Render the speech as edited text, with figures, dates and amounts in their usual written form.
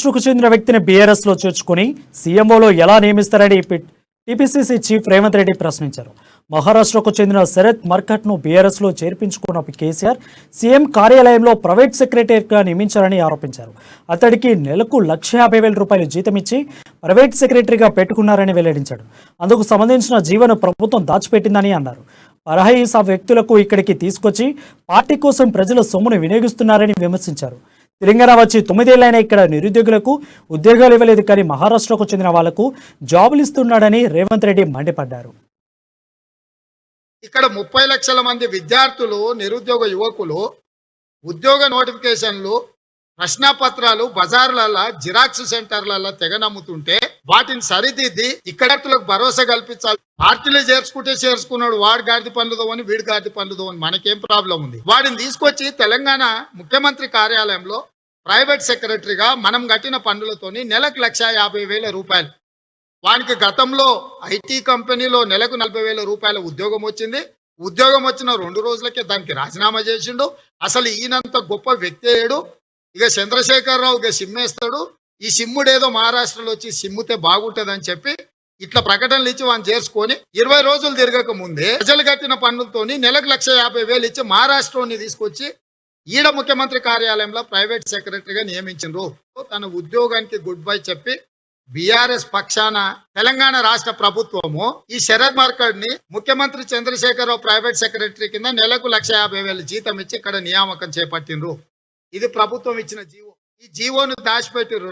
మహారాష్ట్రకు చెందిన వ్యక్తిని బీఆర్ఎస్ లో చేర్చుకుని సీఎంఓలో ఎలా నియమిస్తారని టీపీసీసీ చీఫ్ రేవంత్ రెడ్డి ప్రశ్నించారు. మహారాష్ట్రకు చెందిన శరత్ మర్కట్ ను బీఆర్ఎస్ లో చేర్పించుకున్న కేసీఆర్ సీఎం కార్యాలయంలో ప్రైవేట్ సెక్రటరీగా నియమించారని ఆరోపించారు. అతడికి నెలకు ₹150,000 జీతం ఇచ్చి ప్రైవేట్ సెక్రటరీగా పెట్టుకున్నారని వెల్లడించాడు. అందుకు సంబంధించిన జీవన ప్రభుత్వం దాచిపెట్టిందని అన్నారు. పరహైస వ్యక్తులకు ఇక్కడికి తీసుకొచ్చి పార్టీ కోసం ప్రజల సొమ్మును వినియోగిస్తున్నారని విమర్శించారు. తెలంగాణ వచ్చి 9 ఏళ్లైనా ఇక్కడ నిరుద్యోగులకు ఉద్యోగాలు ఇవ్వలేదు, కానీ మహారాష్ట్రకు చెందిన వాళ్లకు జాబులు ఇస్తున్నాడని రేవంత్ రెడ్డి మండిపడ్డారు. ఇక్కడ 30 లక్షల మంది విద్యార్థులు, నిరుద్యోగ యువకులు ఉద్యోగ నోటిఫికేషన్లు, ప్రశ్నపత్రాలు బజార్లలో, జిరాక్స్ సెంటర్లలో తెగ నమ్ముతుంటే వాటిని సరిదిద్ది ఇక్కడలకు భరోసా కల్పించాలి. పార్టీలు చేర్చుకున్నాడు, వాడు గాడిద పనులదో అని, వీడి గాడిద పనులదో అని, మనకేం ప్రాబ్లం ఉంది? వాడిని తీసుకొచ్చి తెలంగాణ ముఖ్యమంత్రి కార్యాలయంలో ప్రైవేట్ సెక్రటరీగా మనం కట్టిన పన్నులతోని నెలకు ₹150,000. వానికి గతంలో ఐటీ కంపెనీలో నెలకు ₹40,000 ఉద్యోగం వచ్చింది. ఉద్యోగం వచ్చిన 2 రోజులకే దానికి రాజీనామా చేసిండు. అసలు ఈయనంత గొప్ప వ్యక్తి ఏడు. ఇక చంద్రశేఖరరావు ఇక సిమ్మేస్తాడు, ఈ సిమ్ముడేదో మహారాష్ట్రలో వచ్చి సిమ్ముతే బాగుంటుందని చెప్పి ఇట్లా ప్రకటనలు ఇచ్చి వాడిని చేసుకొని 20 రోజులు తిరగక ముందే ప్రజలు కట్టిన పన్నులతోని నెలకు ₹150,000 ఇచ్చి మహారాష్ట్రని తీసుకొచ్చి ఈడ ముఖ్యమంత్రి కార్యాలయంలో ప్రైవేట్ సెక్రటరీగా నియమించారు. తన ఉద్యోగానికి గుడ్ బై చెప్పి బీఆర్ఎస్ పక్షాన తెలంగాణ రాష్ట్ర ప్రభుత్వము ఈ శరత్ మర్కడ్ ని ముఖ్యమంత్రి చంద్రశేఖరరావు ప్రైవేట్ సెక్రటరీ కింద నెలకు ₹150,000 జీతం ఇచ్చి ఇక్కడ నియామకం చేపట్టిండ్రు. ఇది ప్రభుత్వం ఇచ్చిన జీవో. ఈ జీవోను దాచిపెట్టిరు.